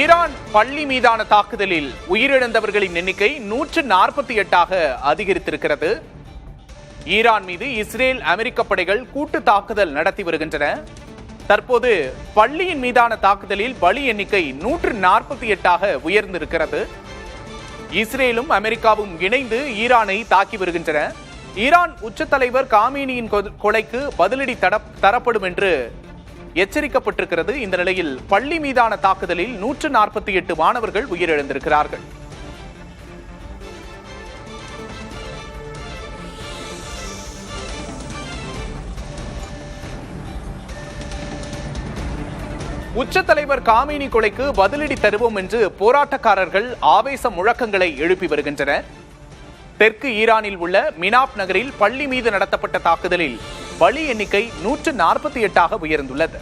Iran பள்ளி மீதான தாக்குதலில் உயிரிழந்தவர்களின் எண்ணிக்கை 148ஆக அதிகரித்திருக்கிறது. ஈரான் மீது இஸ்ரேல் அமெரிக்க படைகள் கூட்டு தாக்குதல் நடத்தி வருகின்றன. தற்போது பள்ளியின் மீதான தாக்குதலில் பலி எண்ணிக்கை 148ஆக உயர்ந்திருக்கிறது. இஸ்ரேலும் அமெரிக்காவும் இணைந்து ஈரானை தாக்கி வருகின்றன. ஈரான் உச்ச தலைவர் காமேனியின் கொலைக்கு பதிலடி தரப்படும் என்று எச்சரிக்கப்பட்டிருக்கிறது. இந்த நிலையில் பள்ளி மீதான தாக்குதலில் 148 மாணவர்கள் உயிரிழந்திருக்கிறார்கள். உச்ச தலைவர் காமேனி கொலைக்கு பதிலடி தருவோம் என்று போராட்டக்காரர்கள் ஆவேச முழக்கங்களை எழுப்பி வருகின்றனர். தெற்கு ஈரானில் உள்ள மினாப் நகரில் பள்ளி மீது நடத்தப்பட்ட தாக்குதலில் பலி எண்ணிக்கை 148ஆக உயர்ந்துள்ளது.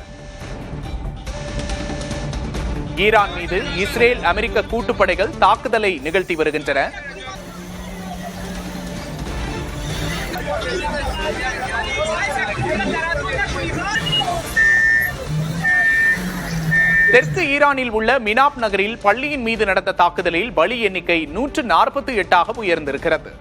ஈரான் மீது இஸ்ரேல் அமெரிக்க கூட்டுப்படைகள் தாக்குதலை நிகழ்த்தி வருகின்றன. தெற்கு ஈரானில் உள்ள மினாப் நகரில் பள்ளியின் மீது நடந்த தாக்குதலில் பலி எண்ணிக்கை 148ஆக உயர்ந்திருக்கிறது.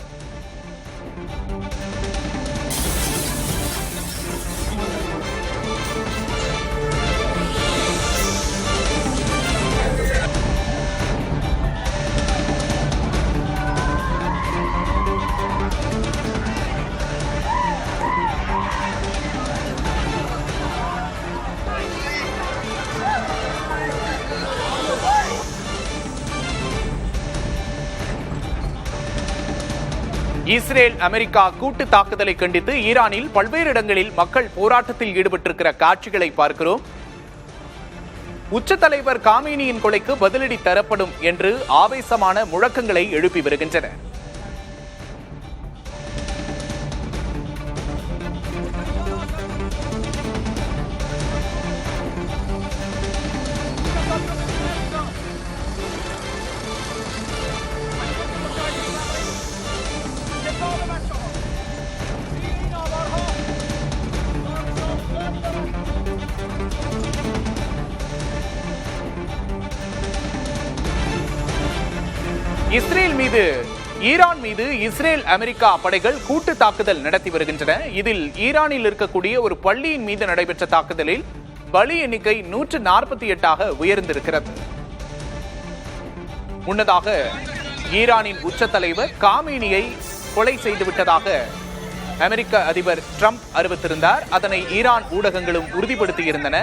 இஸ்ரேல் அமெரிக்கா கூட்டு தாக்குதலை கண்டித்து ஈரானில் பல்வேறு இடங்களில் மக்கள் போராட்டத்தில் ஈடுபட்டிருக்கிற காட்சிகளை பார்க்கிறோம். உச்ச தலைவர் காமேனியின் கொலைக்கு பதிலடி தரப்படும் என்று ஆவேசமான முழக்கங்களை எழுப்பி வருகின்றனர். ஈரான் மீது இஸ்ரேல் அமெரிக்கா படைகள் கூட்டு தாக்குதல் நடத்தி வருகின்றன. இதில் ஈரானில் இருக்கக்கூடிய ஒரு பள்ளியின் மீது நடைபெற்ற தாக்குதலில் பலி எண்ணிக்கை 148ஆக உயர்ந்திருக்கிறது. முன்னதாக ஈரானின் உச்ச தலைவர் காமேனியை கொலை செய்துவிட்டதாக அமெரிக்க அதிபர் டிரம்ப் அறிவித்திருந்தார். அதனை ஈரான் ஊடகங்களும் உறுதிப்படுத்தியிருந்தன.